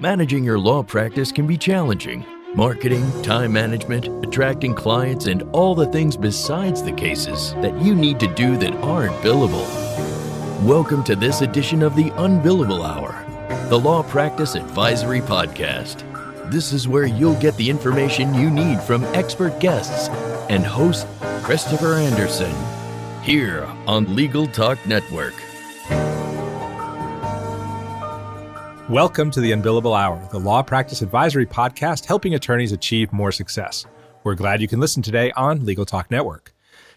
Managing your law practice can be challenging. Marketing, time management, attracting clients, and all the things besides the cases that you need to do that aren't billable. Welcome to this edition of the Un-Billable Hour, the Law Practice Advisory Podcast. This is where you'll get the information you need from expert guests and host Christopher Anderson, here on Legal Talk Network. Welcome to the Un-Billable Hour, the Law Practice Advisory Podcast helping attorneys achieve more success. We're glad you can listen today on Legal Talk Network.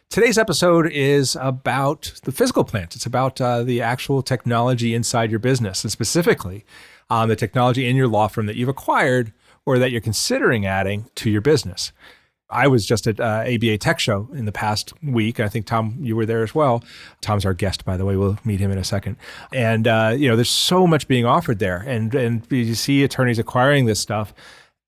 Today's episode is about the physical plant. It's about the actual technology inside your business, and specifically the technology in your law firm that you've acquired or that you're considering adding to your business. I was just at ABA Tech Show in the past week. I think, Tom, you were there as well. Tom's our guest, by the way. We'll meet him in a second. And, there's so much being offered there. And you see attorneys acquiring this stuff,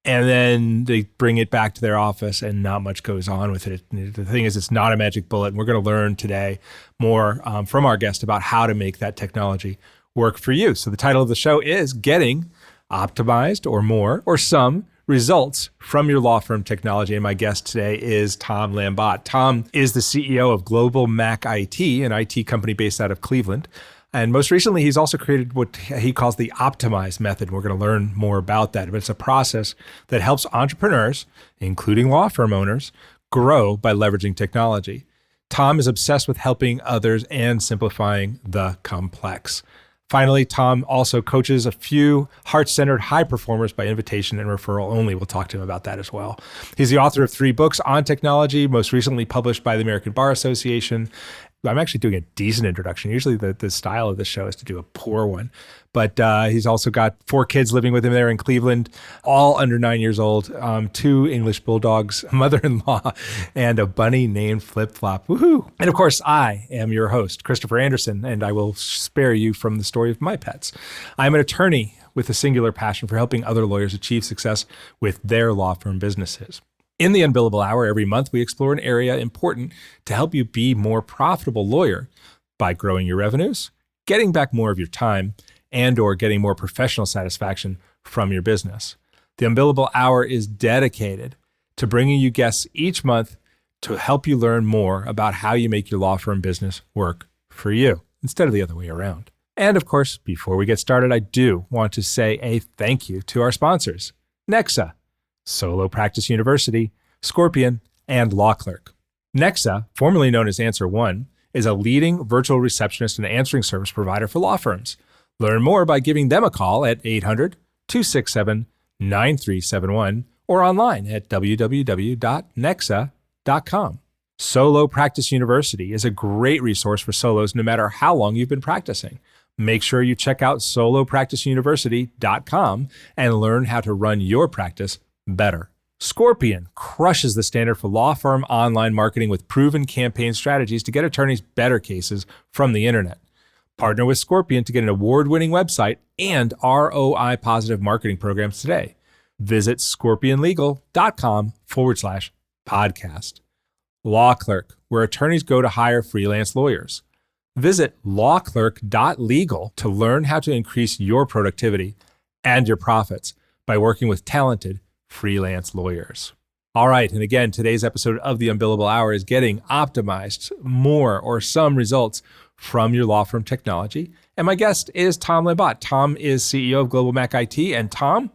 and then they bring it back to their office and not much goes on with it. The thing is, it's not a magic bullet. And we're going to learn today more from our guest about how to make that technology work for you. So the title of the show is Getting Optimized or More or Some Results from Your Law Firm Technology. And my guest today is Tom Lambotte. Tom is the CEO of GlobalMac IT, an IT company based out of Cleveland. And most recently, he's also created what he calls the Optimize method. We're going to learn more about that. But it's a process that helps entrepreneurs, including law firm owners, grow by leveraging technology. Tom is obsessed with helping others and simplifying the complex. Finally, Tom also coaches a few heart-centered high performers by invitation and referral only. We'll talk to him about that as well. He's the author of 3 books on technology, most recently published by the American Bar Association. I'm actually doing a decent introduction. Usually the style of the show is to do a poor one. But he's also got 4 kids living with him there in Cleveland, all under 9 years old, 2 English bulldogs, mother-in-law, and a bunny named Flip Flop. Woohoo! And of course, I am your host, Christopher Anderson, and I will spare you from the story of my pets. I'm an attorney with a singular passion for helping other lawyers achieve success with their law firm businesses. In the Un-Billable Hour, every month, we explore an area important to help you be a more profitable lawyer by growing your revenues, getting back more of your time, and or getting more professional satisfaction from your business. The Un-Billable Hour is dedicated to bringing you guests each month to help you learn more about how you make your law firm business work for you, instead of the other way around. And of course, before we get started, I do want to say a thank you to our sponsors, Nexa, Solo Practice University, Scorpion, and Law Clerk. Nexa, formerly known as Answer One, is a leading virtual receptionist and answering service provider for law firms. Learn more by giving them a call at 800-267-9371 or online at www.nexa.com. Solo Practice University is a great resource for solos no matter how long you've been practicing. Make sure you check out solopracticeuniversity.com and learn how to run your practice better. Scorpion crushes the standard for law firm online marketing with proven campaign strategies to get attorneys better cases from the internet. Partner with Scorpion to get an award-winning website and ROI-positive marketing programs today. Visit scorpionlegal.com/podcast. Law Clerk, where attorneys go to hire freelance lawyers. Visit lawclerk.legal to learn how to increase your productivity and your profits by working with talented freelance lawyers. All right, and again, today's episode of the Un-Billable Hour is getting optimized more or some results from your law firm technology. And my guest is Tom Lambotte. Tom is CEO of GlobalMac IT. And Tom,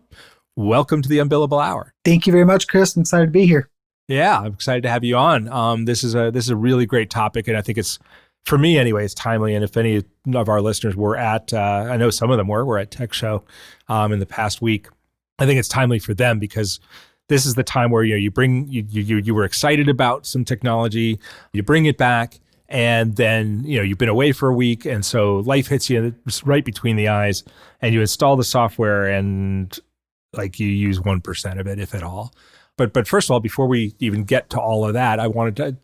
welcome to the Un-Billable Hour. Thank you very much, Chris. I'm excited to be here. Yeah, I'm excited to have you on. This is a really great topic, and I think it's, for me anyway, it's timely. And if any of our listeners were at, I know some of them were at Tech Show in the past week, I think it's timely for them because this is the time where you were excited about some technology, you bring it back, and then you've been away for a week, and so life hits you right between the eyes, and you install the software, and like you use 1% of it, if at all. But first of all, before we even get to all of that,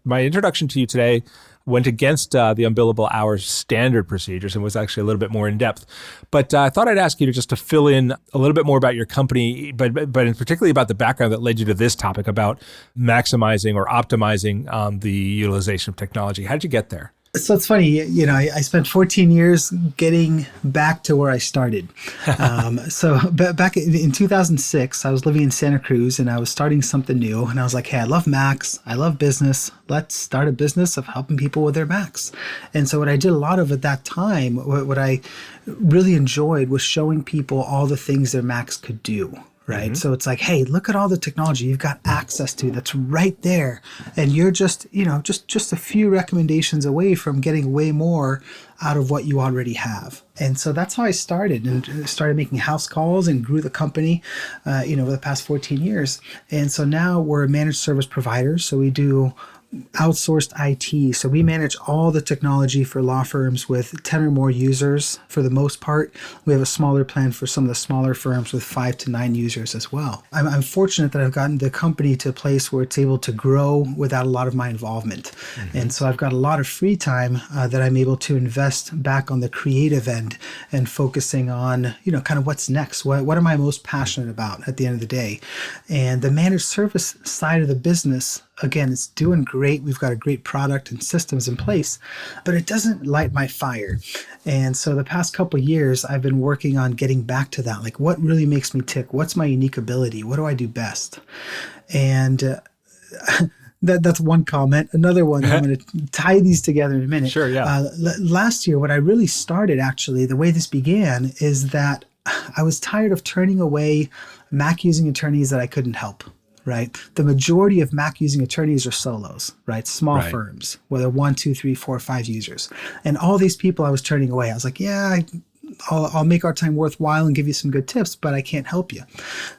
my introduction to you today went against the Un-Billable Hour's standard procedures and was actually a little bit more in depth. But I thought I'd ask you to fill in a little bit more about your company, but particularly about the background that led you to this topic about maximizing or optimizing the utilization of technology. How did you get there? So it's funny, I spent 14 years getting back to where I started. Back in 2006, I was living in Santa Cruz and I was starting something new. And I was like, hey, I love Macs. I love business. Let's start a business of helping people with their Macs. And so what I did a lot of at that time, what I really enjoyed was showing people all the things their Macs could do. Right. So it's like, hey, look at all the technology you've got access to that's right there. And you're just a few recommendations away from getting way more out of what you already have. And so that's how I started and started making house calls and grew the company, over the past 14 years. And so now we're a managed service provider. So we do outsourced IT. So we manage all the technology for law firms with 10 or more users for the most part. We have a smaller plan for some of the smaller firms with 5 to 9 users as well. I'm fortunate that I've gotten the company to a place where it's able to grow without a lot of my involvement. And so I've got a lot of free time that I'm able to invest back on the creative end and focusing on, kind of what's next. What am I most passionate about at the end of the day? And the managed service side of the business, again, it's doing great. We've got a great product and systems in place, but it doesn't light my fire. And so the past couple of years, I've been working on getting back to that. Like, what really makes me tick? What's my unique ability? What do I do best? And that's one comment. Another one, I'm going to tie these together in a minute. Sure, yeah. Last year, what I really started, actually, the way this began is that I was tired of turning away Mac using attorneys that I couldn't help. Right. The majority of Mac using attorneys are solos, right? Small firms, whether 1, 2, 3, 4, 5 users. And all these people I was turning away. I was like, yeah, I'll make our time worthwhile and give you some good tips, but I can't help you.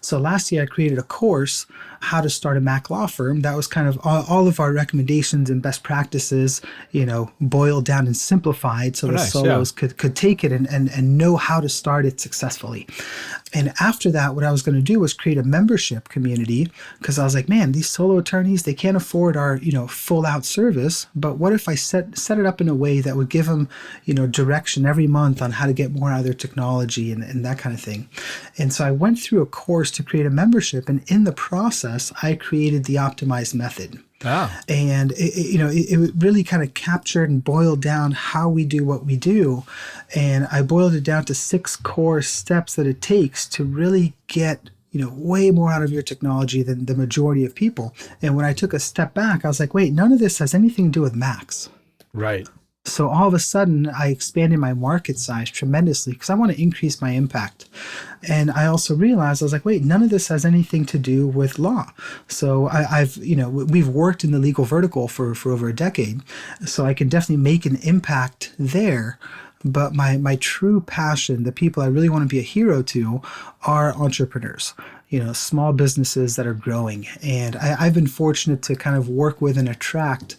So last year I created a course, How to Start a Mac Law Firm. That was kind of all of our recommendations and best practices, boiled down and simplified so solos could take it and know how to start it successfully. And after that, what I was going to do was create a membership community because I was like, man, these solo attorneys, they can't afford our, full out service. But what if I set it up in a way that would give them, direction every month on how to get more out of their technology and that kind of thing. And so I went through a course to create a membership. And in the process, I created the optimized method. Oh. And it really kind of captured and boiled down how we do what we do. And I boiled it down to 6 core steps that it takes to really get way more out of your technology than the majority of people. And when I took a step back, I was like, wait, none of this has anything to do with Macs. Right. So all of a sudden, I expanded my market size tremendously because I want to increase my impact. And I also realized, I was like, wait, none of this has anything to do with law. So we've worked in the legal vertical for over a decade. So I can definitely make an impact there. But my true passion, the people I really want to be a hero to, are entrepreneurs. Small businesses that are growing. And I've been fortunate to kind of work with and attract,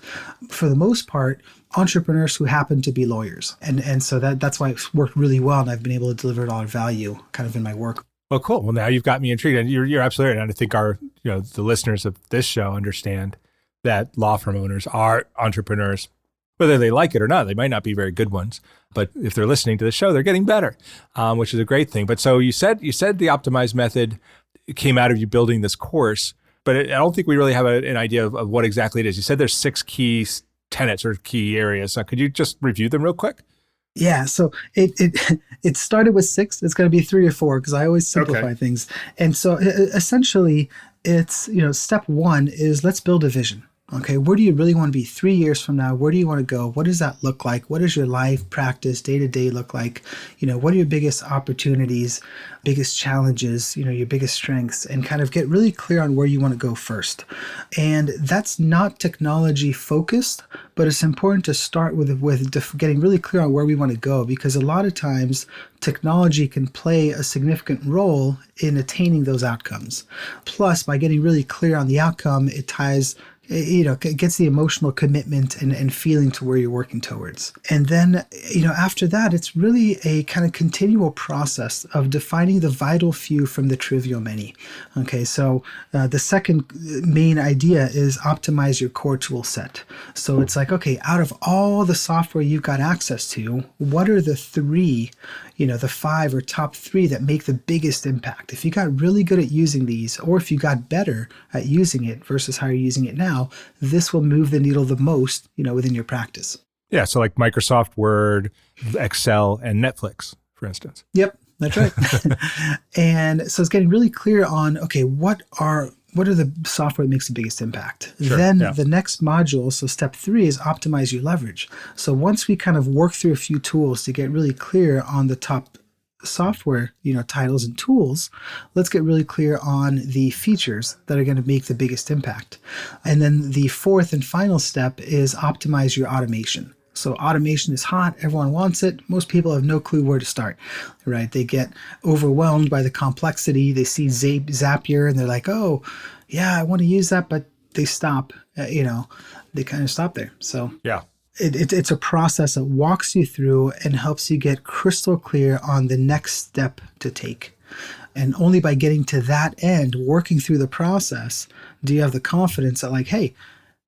for the most part, entrepreneurs who happen to be lawyers. And so that's why it's worked really well. And I've been able to deliver a lot of value kind of in my work. Well, cool. Well, now you've got me intrigued. And you're absolutely right. And I think the listeners of this show understand that law firm owners are entrepreneurs, whether they like it or not. They might not be very good ones, but if they're listening to the show, they're getting better, which is a great thing. But so you said the optimized method came out of you building this course, but I don't think we really have an idea of what exactly it is. You said there's 6 key tenets or key areas. Could you just review them real quick? Yeah, so it started with 6. It's going to be 3 or 4 because I always simplify things. And so essentially, it's step 1 is let's build a vision. Okay, where do you really want to be 3 years from now? Where do you want to go? What does that look like? What does your life, practice, day-to-day look like? What are your biggest opportunities, biggest challenges, your biggest strengths, and kind of get really clear on where you want to go first. And that's not technology focused, but it's important to start with getting really clear on where we want to go, because a lot of times technology can play a significant role in attaining those outcomes. Plus, by getting really clear on the outcome, it ties it gets the emotional commitment and feeling to where you're working towards. And then, after that, it's really a kind of continual process of defining the vital few from the trivial many. Okay, so the second main idea is optimize your core tool set. So it's like, okay, out of all the software you've got access to, what are the 3, the 5 or top 3 that make the biggest impact? If you got really good at using these, or if you got better at using it versus how you're using it now, this will move the needle the most, within your practice. Yeah. So like Microsoft Word, Excel, and Netflix, for instance. Yep, that's right. And so it's getting really clear on, okay, what are the software that makes the biggest impact? Sure, Then yeah. the next module, so step 3 is optimize your leverage. So once we kind of work through a few tools to get really clear on the top software, titles and tools, let's get really clear on the features that are going to make the biggest impact. And then the fourth and final step is optimize your automation. So automation is hot. Everyone wants it. Most people have no clue where to start, right? They get overwhelmed by the complexity. They see Zapier and they're like, oh, yeah, I want to use that, but they stop, they kind of stop there. So yeah. It's a process that walks you through and helps you get crystal clear on the next step to take. And only by getting to that end, working through the process, do you have the confidence that like, hey,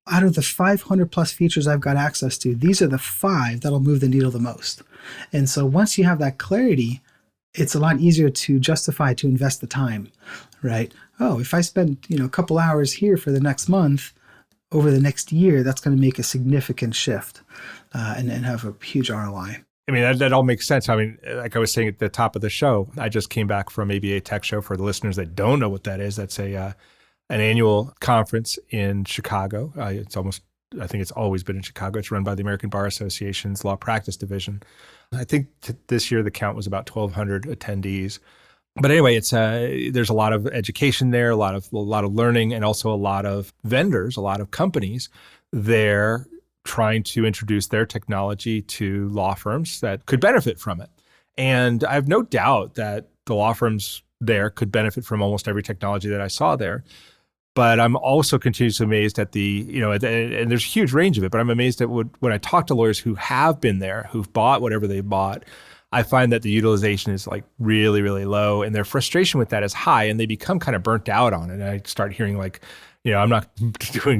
out of the 500 plus features I've got access to, these are the 5 that'll move the needle the most. And so once you have that clarity, it's a lot easier to justify to invest the time, right? Oh, if I spend a couple hours here for the next month, over the next year, that's going to make a significant shift and have a huge ROI. I mean, that all makes sense. I mean, like I was saying at the top of the show, I just came back from ABA Tech Show. For the listeners that don't know what that is, that's an annual conference in Chicago. I think it's always been in Chicago. It's run by the American Bar Association's Law Practice Division. I think this year the count was about 1,200 attendees. But anyway, it's there's a lot of education there, a lot of learning, and also a lot of vendors, a lot of companies there trying to introduce their technology to law firms that could benefit from it. And I have no doubt that the law firms there could benefit from almost every technology that I saw there. But I'm also continuously amazed at and there's a huge range of it, but I'm amazed at when I talk to lawyers who have been there, who've bought whatever they bought, I find that the utilization is like really, really low, and their frustration with that is high, and they become kind of burnt out on it. And I start hearing like, I'm not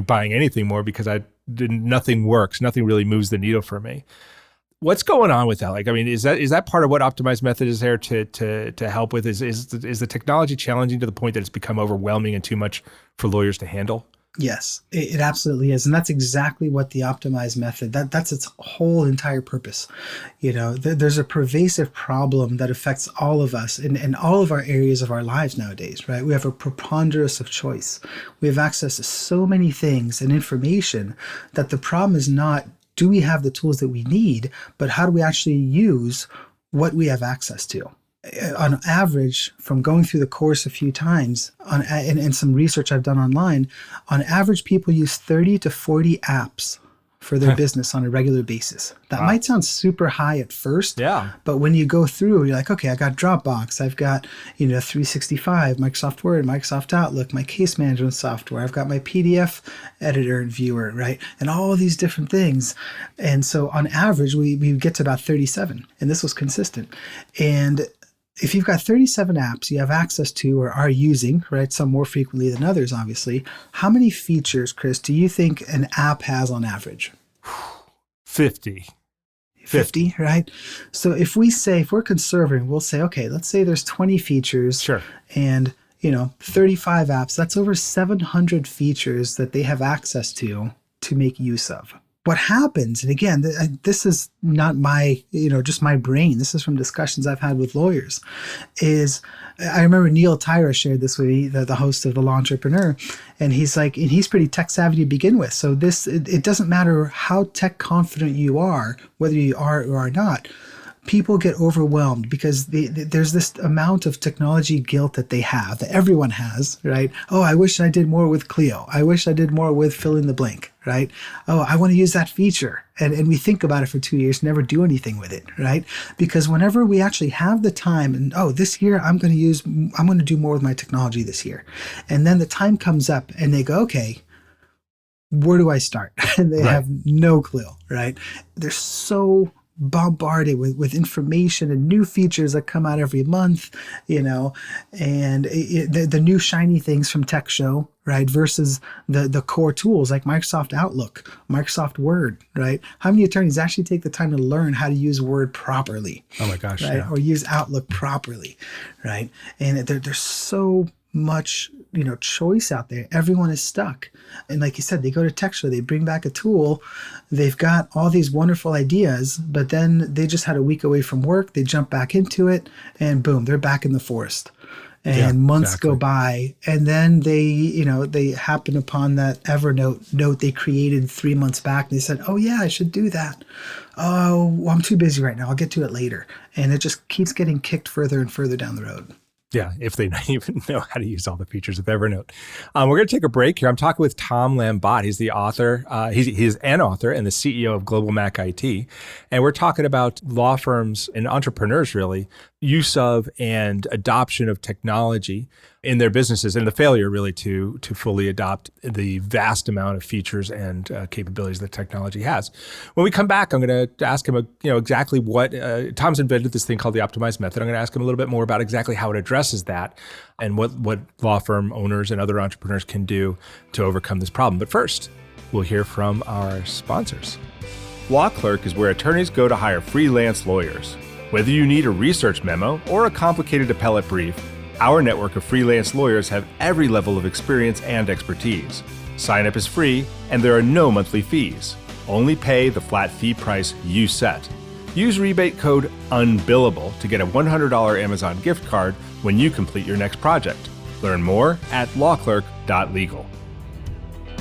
buying anything more because nothing works, nothing really moves the needle for me. What's going on with that? Like, I mean, is that part of what Optimized Method is there to help with? Is the technology challenging to the point that it's become overwhelming and too much for lawyers to handle? Yes, it absolutely is. And that's exactly what the Optimized Method, that's its whole entire purpose. There's a pervasive problem that affects all of us in all of our areas of our lives nowadays, right? We have a preponderance of choice. We have access to so many things and information that the problem is not, do we have the tools that we need, but how do we actually use what we have access to? On average, from going through the course a few times and some research I've done online, on average, people use 30 to 40 apps for their business on a regular basis. That might sound super high at first, but when you go through, you're like, okay, I got Dropbox, I've got 365, Microsoft Word, Microsoft Outlook, my case management software, I've got my PDF editor and viewer, right? And all these different things. And so on average, we get to about 37, and this was consistent. And if you've got 37 apps you have access to or are using, right, some more frequently than others, obviously, how many features, Chris, do you think an app has on average? 50. 50, right? So if we're conservative, we'll say, okay, let's say there's 20 features. Sure. And 35 apps, that's over 700 features that they have access to make use of. What happens, and again, this is not my, just my brain, this is from discussions I've had with lawyers, is I remember Neil Tyra shared this with me, the host of The Law Entrepreneur, and he's like, and he's pretty tech savvy to begin with. So it doesn't matter how tech confident you are, whether you are or are not, people get overwhelmed because there's this amount of technology guilt that they have, that everyone has, right? Oh, I wish I did more with Clio. I wish I did more with fill in the blank, right? Oh, I want to use that feature. And we think about it for 2 years, never do anything with it, right? Because whenever we actually have the time and, this year I'm going to do more with my technology this year. And then the time comes up and they go, okay, where do I start? And they have no clue, right? They're so bombarded with information and new features that come out every month, and the new shiny things from Tech Show, right, versus the core tools like Microsoft Outlook, Microsoft Word, right? How many attorneys actually take the time to learn how to use Word properly? Oh my gosh, right? yeah. Or use Outlook properly, right? And they're so much, choice out there. Everyone is stuck. And like you said, they go to Texture, they bring back a tool, they've got all these wonderful ideas, but then they just had a week away from work, they jump back into it, and boom, they're back in the forest. And months go by, and then they happen upon that Evernote note they created 3 months back. And they said, oh yeah, I should do that. Oh, well, I'm too busy right now. I'll get to it later. And it just keeps getting kicked further and further down the road. Yeah, if they don't even know how to use all the features of Evernote. We're going to take a break here. I'm talking with Tom Lambotte. He's the author. He's an author and the CEO of GlobalMac IT. And we're talking about law firms and entrepreneurs, really, use of and adoption of technology in their businesses, and the failure really to fully adopt the vast amount of features and capabilities that technology has. When we come back, I'm going to ask him, exactly what Tom's invented this thing called the optimized method. I'm going to ask him a little bit more about exactly how it addresses that and what law firm owners and other entrepreneurs can do to overcome this problem. But first, we'll hear from our sponsors. Law Clerk is where attorneys go to hire freelance lawyers. Whether you need a research memo or a complicated appellate brief, our network of freelance lawyers have every level of experience and expertise. Sign up is free, and there are no monthly fees. Only pay the flat fee price you set. Use rebate code UNBILLABLE to get a $100 Amazon gift card when you complete your next project. Learn more at lawclerk.legal.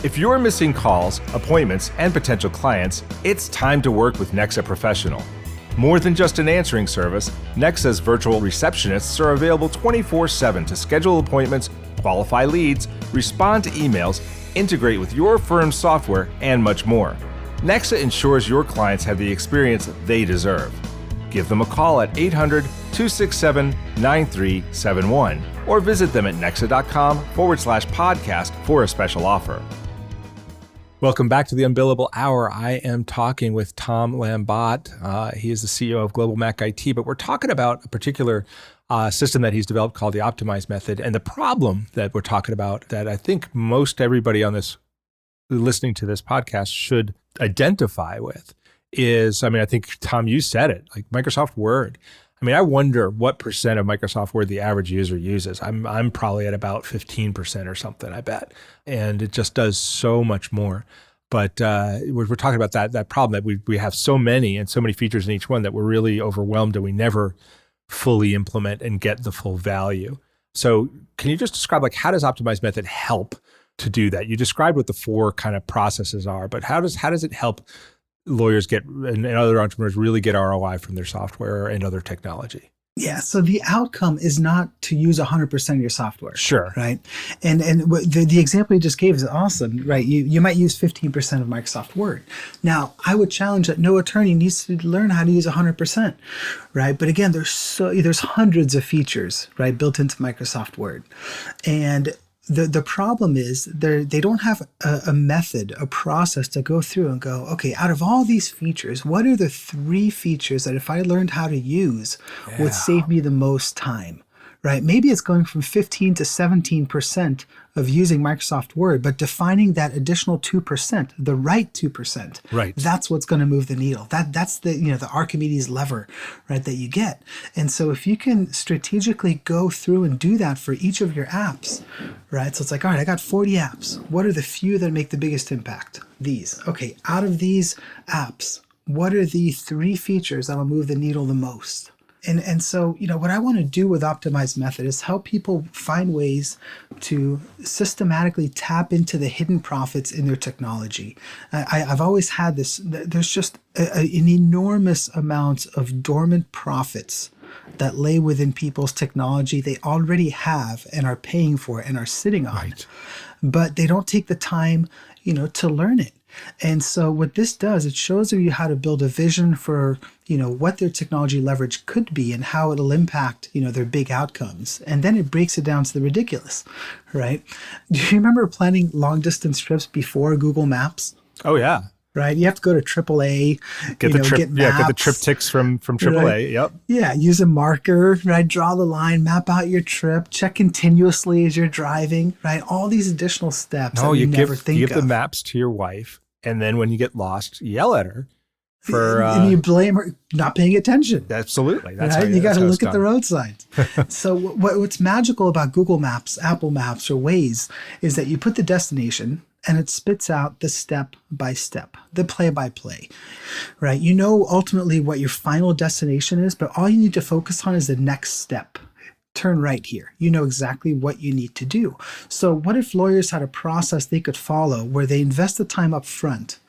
If you're missing calls, appointments, and potential clients, it's time to work with Nexa Professional. More than just an answering service, Nexa's virtual receptionists are available 24/7 to schedule appointments, qualify leads, respond to emails, integrate with your firm's software, and much more. Nexa ensures your clients have the experience they deserve. Give them a call at 800-267-9371 or visit them at nexa.com/podcast for a special offer. Welcome back to the Un-Billable Hour. I am talking with Tom Lambotte. He is the CEO of GlobalMac IT, but we're talking about a particular system that he's developed called the optimized method. And the problem that we're talking about that I think most everybody on this listening to this podcast should identify with is, I think, Tom, you said it, like Microsoft Word. I wonder what percent of Microsoft Word the average user uses. I'm probably at about 15% or something, I bet. And it just does so much more. But we're talking about that problem that we have so many and so many features in each one that we're really overwhelmed and we never fully implement and get the full value. So can you just describe, how does optimized method help to do that? You described what the four kind of processes are, but how does it help lawyers get and other entrepreneurs really get ROI from their software and other technology? Yeah. So the outcome is not to use 100% of your software. Sure. Right. And the example you just gave is awesome, right? You might use 15% of Microsoft Word. Now, I would challenge that no attorney needs to learn how to use 100%, right? But again, there's hundreds of features, right, built into Microsoft Word. And the problem is they don't have a method, a process to go through and go, okay, out of all these features, what are the 3 features that if I learned how to use would save me the most time, right? Maybe it's going from 15 to 17% of using Microsoft Word, but defining that additional 2%, the right 2%, right? That's what's going to move the needle. That's the Archimedes lever, right, that you get. And so if you can strategically go through and do that for each of your apps, right? So it's like, all right, I got 40 apps. What are the few that make the biggest impact? These. Okay, out of these apps, what are the 3 features that will move the needle the most? And so, what I want to do with Optimized Method is help people find ways to systematically tap into the hidden profits in their technology. I've always had this, there's just an enormous amount of dormant profits that lay within people's technology they already have and are paying for and are sitting on. Right. But they don't take the time, to learn it. And so what this does, it shows you how to build a vision for, what their technology leverage could be and how it'll impact, their big outcomes. And then it breaks it down to the ridiculous, right? Do you remember planning long distance trips before Google Maps? Oh, yeah. Right? You have to go to AAA, get the trip ticks from AAA. Right? Yep. Yeah. Use a marker, right? Draw the line, map out your trip, check continuously as you're driving, right? All these additional steps that you never think of. You give the maps to your wife. And then when you get lost, yell at her for and you blame her not paying attention. Absolutely. That's right? how You got to how it's look at the done. road signs. So what's magical about Google Maps, Apple Maps, or Waze is that you put the destination and it spits out the step by step, the play by play, right? You know ultimately what your final destination is, but all you need to focus on is the next step. Turn right here. You know exactly what you need to do. So what if lawyers had a process they could follow where they invest the time up front,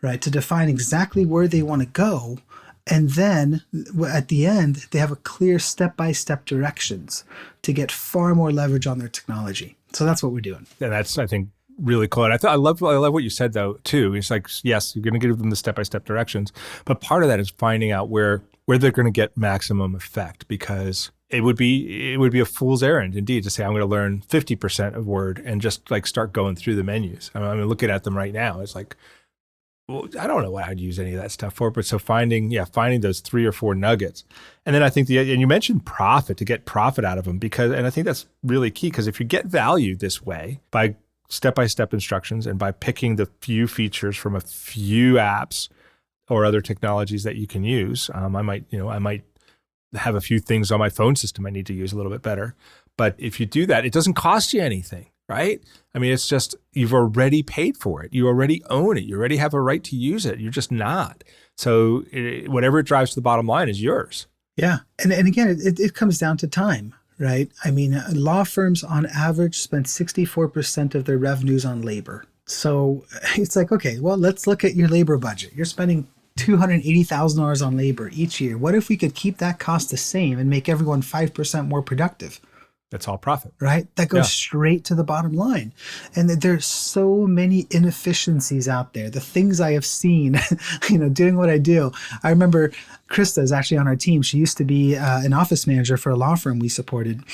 right, to define exactly where they want to go, and then at the end they have a clear step-by-step directions to get far more leverage on their technology. So that's what we're doing. And that's, I think, really cool. And I love what you said though too. It's like, yes, you're going to give them the step-by-step directions, but part of that is finding out where they're going to get maximum effect, because it would be a fool's errand indeed to say I'm going to learn 50% of Word and just like start going through the menus. I'm looking at them right now. It's like, well, I don't know what I'd use any of that stuff for, but so finding those 3 or 4 nuggets. And then I think and you mentioned profit, to get profit out of them, and I think that's really key, because if you get value this way by step-by-step instructions and by picking the few features from a few apps or other technologies that you can use, I might have a few things on my phone system I need to use a little bit better. But if you do that, it doesn't cost you anything, right? I mean, it's just, you've already paid for it. You already own it. You already have a right to use it. You're just not. So whatever it drives to the bottom line is yours. Yeah. And again, it comes down to time, right? I mean, law firms on average spend 64% of their revenues on labor. So it's like, okay, well, let's look at your labor budget. You're spending $280,000 on labor each year. What if we could keep that cost the same and make everyone 5% more productive? That's all profit. Right? That goes straight to the bottom line. And there's so many inefficiencies out there. The things I have seen, doing what I do. I remember Krista is actually on our team. She used to be an office manager for a law firm we supported.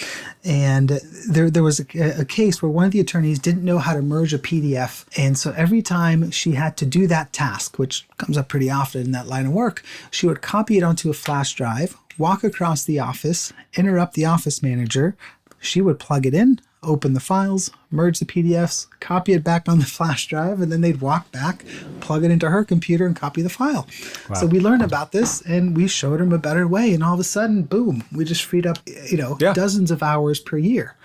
And there was a case where one of the attorneys didn't know how to merge a PDF. And so every time she had to do that task, which comes up pretty often in that line of work, she would copy it onto a flash drive, walk across the office, interrupt the office manager. She would plug it in, open the files, merge the PDFs, copy it back on the flash drive, and then they'd walk back, plug it into her computer, and copy the file. Wow. So we learned about this, and we showed them a better way, and all of a sudden, boom, we just freed up, dozens of hours per year.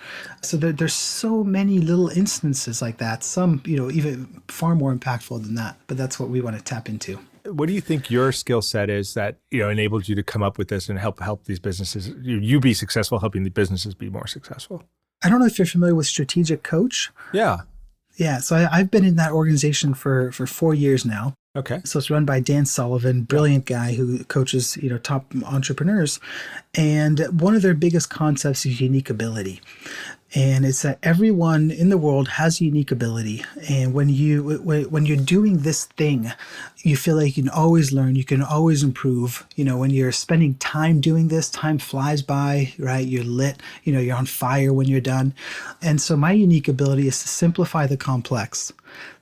So there's so many little instances like that, some, even far more impactful than that, but that's what we want to tap into. What do you think your skill set is that enabled you to come up with this and help these businesses, you be successful, helping the businesses be more successful? I don't know if you're familiar with Strategic Coach. Yeah. Yeah. So I've been in that organization for 4 years now. Okay. So it's run by Dan Sullivan, brilliant guy who coaches, top entrepreneurs. And one of their biggest concepts is unique ability. And it's that everyone in the world has unique ability. And when you're doing this thing, you feel like you can always learn, you can always improve. When you're spending time doing this, time flies by, right? You're lit, you're on fire when you're done. And so my unique ability is to simplify the complex,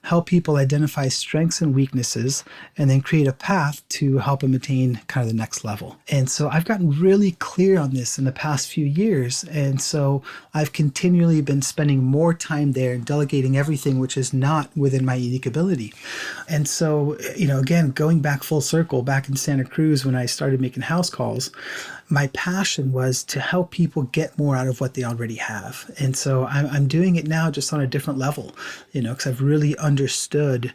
help people identify strengths and weaknesses, and then create a path to help them attain kind of the next level. And so I've gotten really clear on this in the past few years. And so I've continually been spending more time there and delegating everything which is not within my unique ability. And so, again, going back full circle, back in Santa Cruz when I started making house calls, my passion was to help people get more out of what they already have. And so I'm doing it now just on a different level, because I've really understood,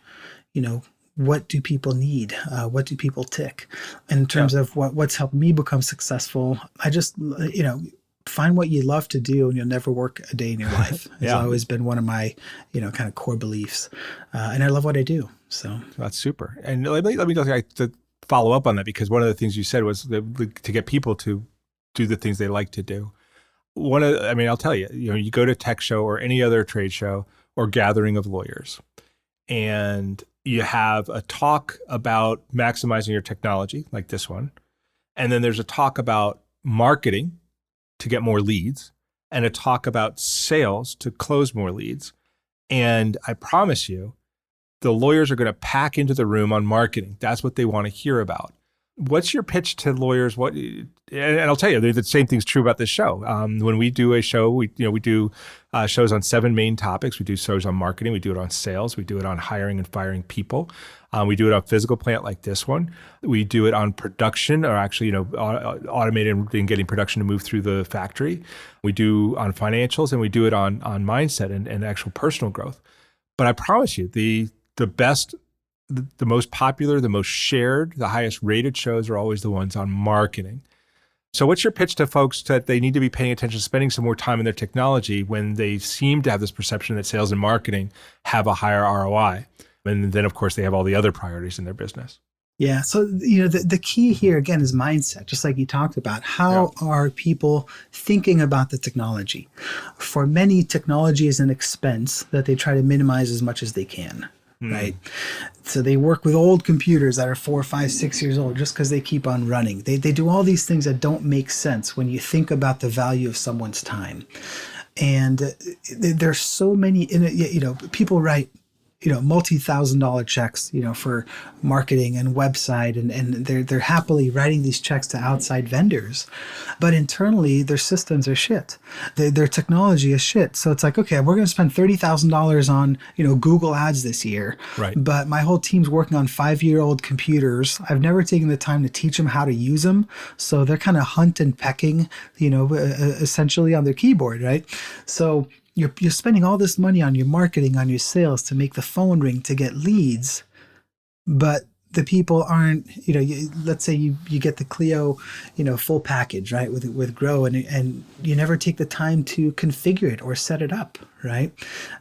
what do people need? What do people tick? In terms of what's helped me become successful, I just, find what you love to do and you'll never work a day in your life. It's always been one of my, kind of core beliefs. And I love what I do. So that's super. And let me to follow up on that, because one of the things you said was to get people to do the things they like to do. I'll tell you, you go to tech show or any other trade show or gathering of lawyers, and you have a talk about maximizing your technology like this one. And then there's a talk about marketing to get more leads and a talk about sales to close more leads. And I promise you, the lawyers are going to pack into the room on marketing. That's what they want to hear about. What's your pitch to lawyers? And I'll tell you, the same thing's true about this show. When we do a show, we do shows on 7 main topics. We do shows on marketing. We do it on sales. We do it on hiring and firing people. We do it on physical plant like this one. We do it on production, or actually, automating and getting production to move through the factory. We do on financials, and we do it on mindset and actual personal growth. But I promise you, the best, the most popular, the most shared, the highest rated shows are always the ones on marketing. So what's your pitch to folks that they need to be paying attention, spending some more time in their technology when they seem to have this perception that sales and marketing have a higher ROI? And then, of course, they have all the other priorities in their business. Yeah. So, the key here, again, is mindset, just like you talked about. How are people thinking about the technology? For many, technology is an expense that they try to minimize as much as they can. Right. So they work with old computers that are 4, 5, 6 years old just because they keep on running. They do all these things that don't make sense when you think about the value of someone's time. And there's so many, people write, multi-$1,000 checks, for marketing and website, and they're happily writing these checks to outside vendors, but internally their systems are shit. Their technology is shit. So it's like, okay, we're going to spend $30,000 on, Google ads this year, right? But my whole team's working on 5-year-old computers. I've never taken the time to teach them how to use them. So they're kind of hunt and pecking, essentially on their keyboard, right? So you're spending all this money on your marketing, on your sales to make the phone ring, to get leads, but the people aren't, let's say you get the Clio, full package, right, with Grow, and you never take the time to configure it or set it up, right?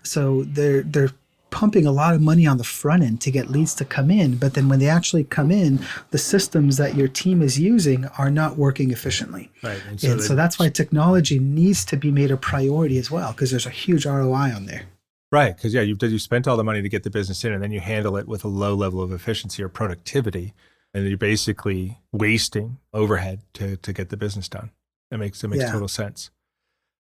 So they're pumping a lot of money on the front end to get leads to come in, but then when they actually come in, the systems that your team is using are not working efficiently. Right. And so that's why technology needs to be made a priority as well, because there's a huge ROI on there. Right. Because you spent all the money to get the business in, and then you handle it with a low level of efficiency or productivity, and you're basically wasting overhead to get the business done. It makes total sense.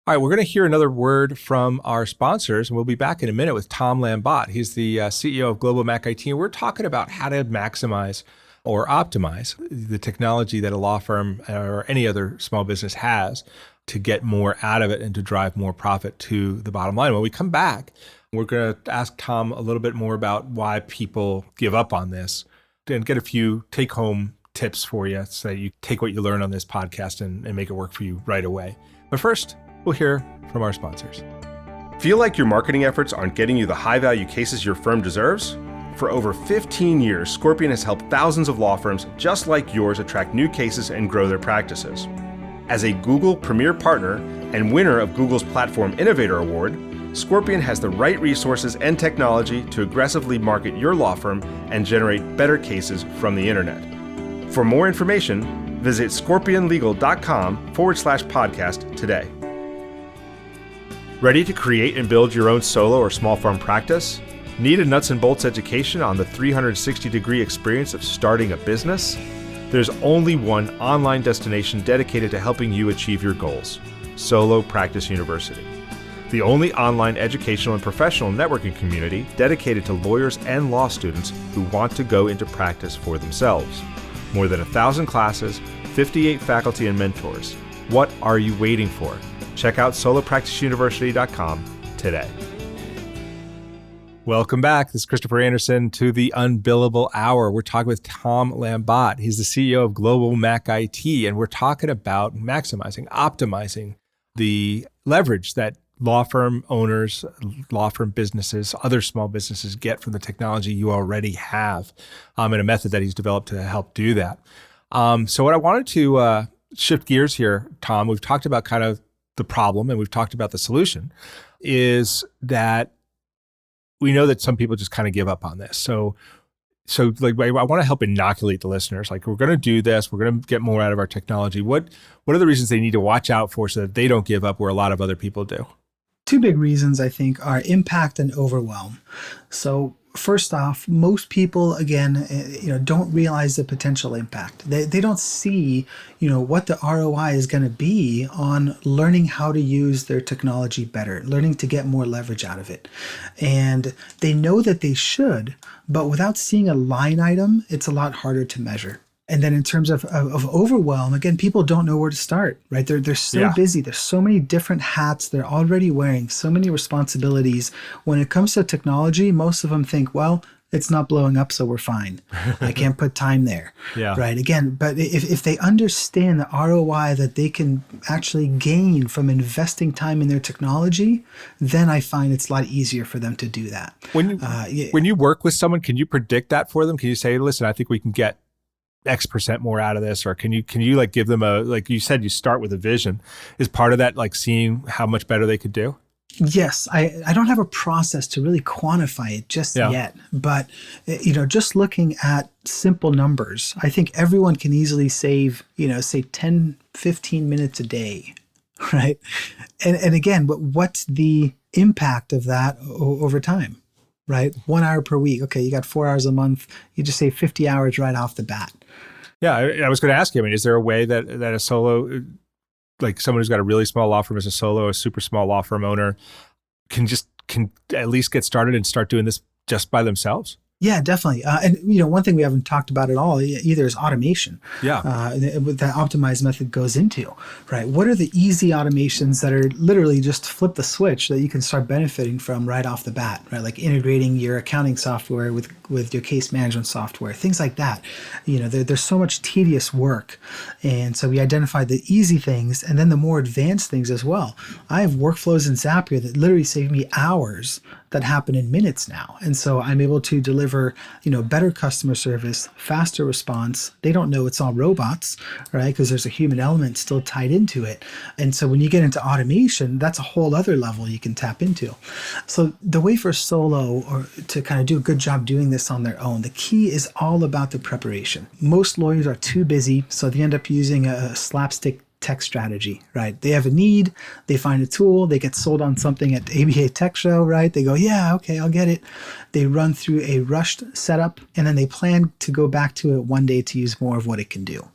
All right, we're going to hear another word from our sponsors, and we'll be back in a minute with Tom Lambotte. He's the CEO of GlobalMac IT, and we're talking about how to maximize or optimize the technology that a law firm or any other small business has to get more out of it and to drive more profit to the bottom line. When we come back, we're going to ask Tom a little bit more about why people give up on this and get a few take-home tips for you so that you take what you learn on this podcast and make it work for you right away. But first, we'll hear from our sponsors. Feel like your marketing efforts aren't getting you the high-value cases your firm deserves? For over 15 years, Scorpion has helped thousands of law firms just like yours attract new cases and grow their practices. As a Google Premier Partner and winner of Google's Platform Innovator Award, Scorpion has the right resources and technology to aggressively market your law firm and generate better cases from the internet. For more information, visit scorpionlegal.com/podcast today. Ready to create and build your own solo or small firm practice? Need a nuts and bolts education on the 360-degree experience of starting a business? There's only one online destination dedicated to helping you achieve your goals, Solo Practice University. The only online educational and professional networking community dedicated to lawyers and law students who want to go into practice for themselves. More than 1,000 classes, 58 faculty and mentors. What are you waiting for? Check out solopracticeuniversity.com today. Welcome back. This is Christopher Anderson to the Un-Billable Hour. We're talking with Tom Lambotte. He's the CEO of GlobalMac IT, and we're talking about maximizing, optimizing the leverage that law firm owners, law firm businesses, other small businesses get from the technology you already have, and a method that he's developed to help do that. So what I wanted to shift gears here, Tom, we've talked about kind of the problem and we've talked about the solution, is that we know that some people just kind of give up on this. So like, I want to help inoculate the listeners. Like, we're going to do this. We're going to get more out of our technology. What are the reasons they need to watch out for so that they don't give up where a lot of other people do? Two big reasons, I think, are impact and overwhelm. So first off, most people, again, don't realize the potential impact. They don't see, what the ROI is going to be on learning how to use their technology better, learning to get more leverage out of it. And they know that they should, but without seeing a line item, it's a lot harder to measure. And then in terms of overwhelm, again, people don't know where to start, right? They're so busy. There's so many different hats they're already wearing, so many responsibilities. When it comes to technology, most of them think, well, it's not blowing up, so we're fine. I can't put time there, right? Again, but if they understand the ROI that they can actually gain from investing time in their technology, then I find it's a lot easier for them to do that. When you work with someone, can you predict that for them? Can you say, listen, I think we can get X% more out of this? Or can you like give them like you said, you start with a vision. Is part of that like seeing how much better they could do? Yes, I don't have a process to really quantify it just yet, but just looking at simple numbers, I think everyone can easily save, say 10, 15 minutes a day, right? And again, what's the impact of that over time, right? 1 hour per week. Okay, you got 4 hours a month. You just save 50 hours right off the bat. Yeah, I was going to ask you, is there a way that a solo, like someone who's got a really small law firm as a solo, a super small law firm owner, can at least get started and start doing this just by themselves? Yeah, definitely. And one thing we haven't talked about at all either is automation. That optimized method goes into, right? What are the easy automations that are literally just flip the switch that you can start benefiting from right off the bat, right? Like integrating your accounting software with your case management software, things like that. There's so much tedious work. And so we identified the easy things and then the more advanced things as well. I have workflows in Zapier that literally save me hours that happen in minutes now. And so I'm able to deliver, better customer service, faster response. They don't know it's all robots, right? Because there's a human element still tied into it. And so when you get into automation, that's a whole other level you can tap into. So the way for solo or to kind of do a good job doing this on their own, the key is all about the preparation. Most lawyers are too busy, so they end up using a slapstick tech strategy, right? They have a need, they find a tool, they get sold on something at the ABA Tech Show, right? They go, yeah, okay, I'll get it. They run through a rushed setup, and then they plan to go back to it one day to use more of what it can do.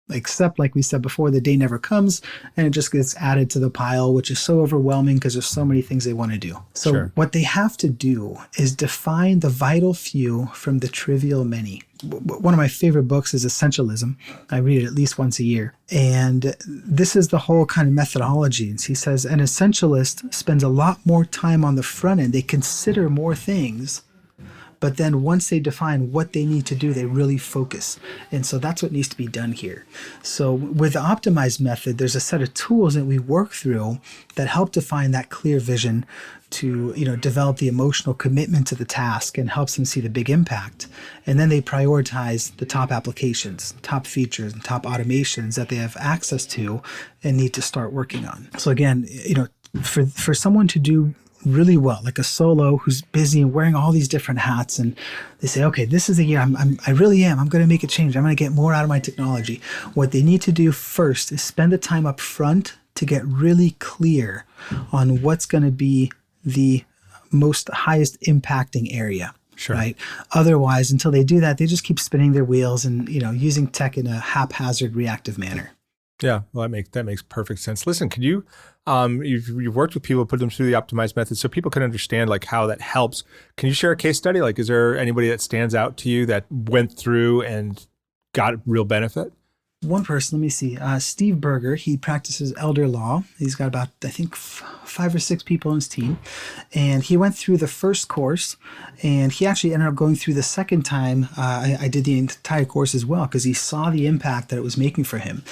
Except, like we said before, the day never comes, and it just gets added to the pile, which is so overwhelming because there's so many things they want to do. So what they have to do is define the vital few from the trivial many. One of my favorite books is Essentialism. I read it at least once a year. And this is the whole kind of methodology. And he says, an essentialist spends a lot more time on the front end. They consider more things. But then once they define what they need to do, they really focus. And so that's what needs to be done here. So with the optimized method, there's a set of tools that we work through that help define that clear vision to develop the emotional commitment to the task and helps them see the big impact. And then they prioritize the top applications, top features, and top automations that they have access to and need to start working on. So again, for someone to do really well, like a solo who's busy and wearing all these different hats, and they say, okay, this is the year I'm going to make a change. I'm going to get more out of my technology. What they need to do first is spend the time up front to get really clear on what's going to be the most highest impacting area. Right. Otherwise, until they do that, they just keep spinning their wheels and, using tech in a haphazard reactive manner. Yeah, well, that makes perfect sense. Listen, could you, you've worked with people, put them through the optimized method so people can understand like how that helps. Can you share a case study? Like, is there anybody that stands out to you that went through and got real benefit? One person, let me see, Steve Berger, he practices elder law. He's got about, I think, 5 or 6 people on his team. And he went through the first course, and he actually ended up going through the second time. I did the entire course as well because he saw the impact that it was making for him.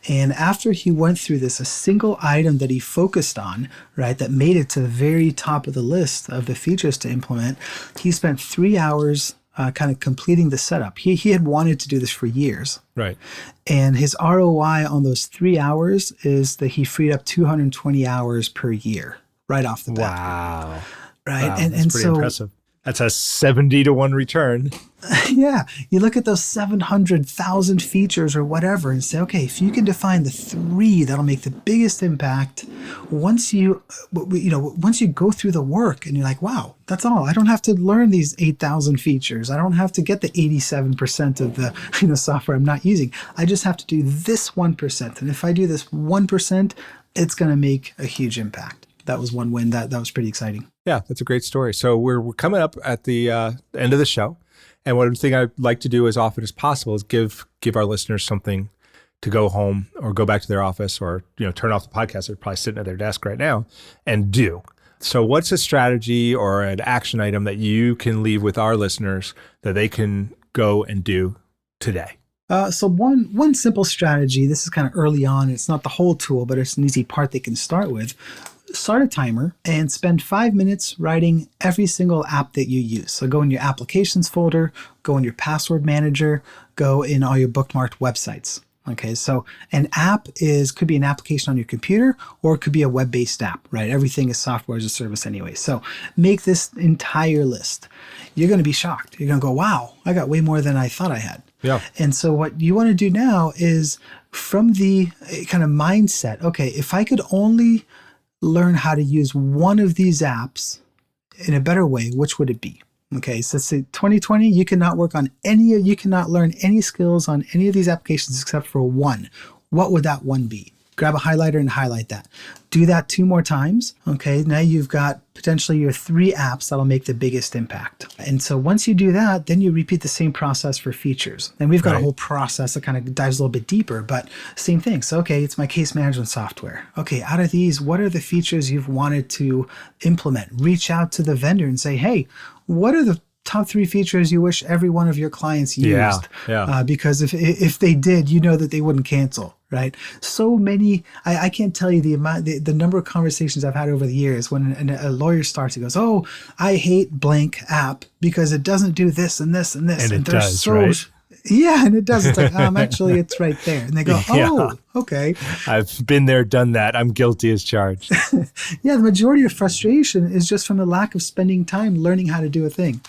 And after he went through this, a single item that he focused on, right, that made it to the very top of the list of the features to implement, he spent 3 hours kind of completing the setup. He had wanted to do this for years. Right. And his ROI on those 3 hours is that he freed up 220 hours per year right off the bat. Wow. Right. Wow, and that's pretty impressive. That's a 70-to-1 return. Yeah. You look at those 700,000 features or whatever and say, okay, if you can define the 3 that'll make the biggest impact, once you go through the work and you're like, wow, that's all. I don't have to learn these 8,000 features. I don't have to get the 87% of the software I'm not using. I just have to do this 1%. And if I do this 1%, it's going to make a huge impact. That was one win. That was pretty exciting. Yeah, that's a great story. So we're coming up at the end of the show. And one thing I like to do as often as possible is give our listeners something to go home or go back to their office or, turn off the podcast. They're probably sitting at their desk right now and do. So what's a strategy or an action item that you can leave with our listeners that they can go and do today? So one simple strategy, this is kind of early on, it's not the whole tool, but it's an easy part they can start with. Start a timer and spend 5 minutes writing every single app that you use. So go in your applications folder, go in your password manager, go in all your bookmarked websites. Okay, so an app could be an application on your computer, or it could be a web-based app, right? Everything is software as a service anyway. So make this entire list. You're going to be shocked. You're going to go, wow, I got way more than I thought I had. Yeah. And so what you want to do now is from the kind of mindset, okay, if I could only learn how to use one of these apps in a better way, which would it be? Okay, so let's say 2020, you cannot learn any skills on any of these applications except for one. What would that one be? Grab a highlighter and highlight that. Do that 2 more times. Okay, now you've got potentially your 3 apps that'll make the biggest impact. And so once you do that, then you repeat the same process for features. And we've got a whole process that kind of dives a little bit deeper, but same thing. So, okay, it's my case management software. Okay, out of these, what are the features you've wanted to implement? Reach out to the vendor and say, hey, what are the top 3 features you wish every one of your clients used? Because if they did, that they wouldn't cancel, right? So many, I can't tell you the number of conversations I've had over the years when a lawyer starts, he goes, oh, I hate blank app because it doesn't do this and this and this. And it does, right? Yeah, and it does. It's like, actually, it's right there. And they go, oh, okay. I've been there, done that. I'm guilty as charged. Yeah, the majority of frustration is just from the lack of spending time learning how to do a thing.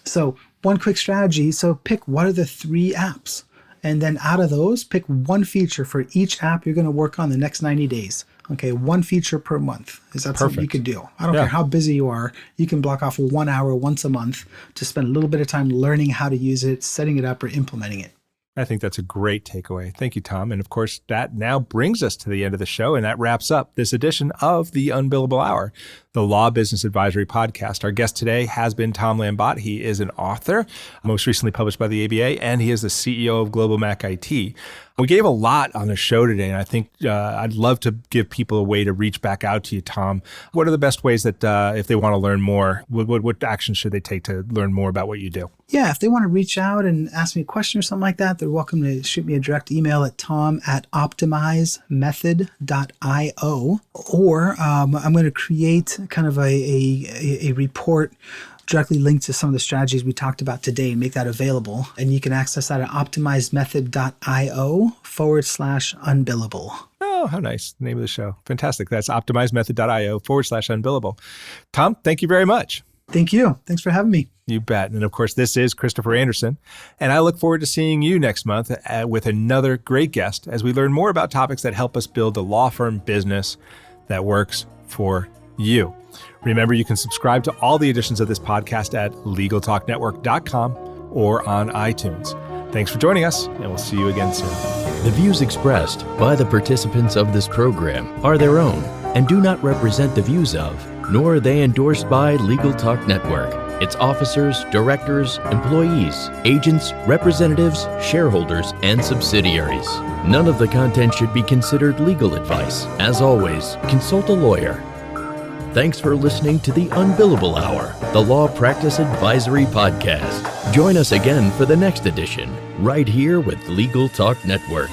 So one quick strategy. So pick what are the 3 apps. And then out of those, pick one feature for each app you're going to work on the next 90 days. Okay, 1 feature per month. Is that something you can do? I don't care how busy you are. You can block off 1 hour once a month to spend a little bit of time learning how to use it, setting it up, or implementing it. I think that's a great takeaway. Thank you, Tom. And of course, that now brings us to the end of the show, and that wraps up this edition of the Un-Billable Hour, the Law Business Advisory Podcast. Our guest today has been Tom Lambotte. He is an author, most recently published by the ABA, and he is the CEO of GlobalMac IT. We gave a lot on the show today, and I think I'd love to give people a way to reach back out to you, Tom. What are the best ways that if they want to learn more, what actions should they take to learn more about what you do? Yeah, if they want to reach out and ask me a question or something like that, they're welcome to shoot me a direct email at tom@optimizemethod.io, or I'm going to create kind of a report directly linked to some of the strategies we talked about today and make that available. And you can access that at optimizemethod.io/unbillable. Oh, how nice. The name of the show. Fantastic. That's optimizemethod.io/unbillable. Tom, thank you very much. Thank you. Thanks for having me. You bet. And of course, this is Christopher Anderson. And I look forward to seeing you next month with another great guest as we learn more about topics that help us build a law firm business that works for you. Remember, you can subscribe to all the editions of this podcast at LegalTalkNetwork.com or on iTunes. Thanks for joining us, and we'll see you again soon. The views expressed by the participants of this program are their own and do not represent the views of, nor are they endorsed by Legal Talk Network, its officers, directors, employees, agents, representatives, shareholders, and subsidiaries. None of the content should be considered legal advice. As always, consult a lawyer. Thanks for listening to the Un-Billable Hour, the Law Practice Advisory Podcast. Join us again for the next edition, right here with Legal Talk Network.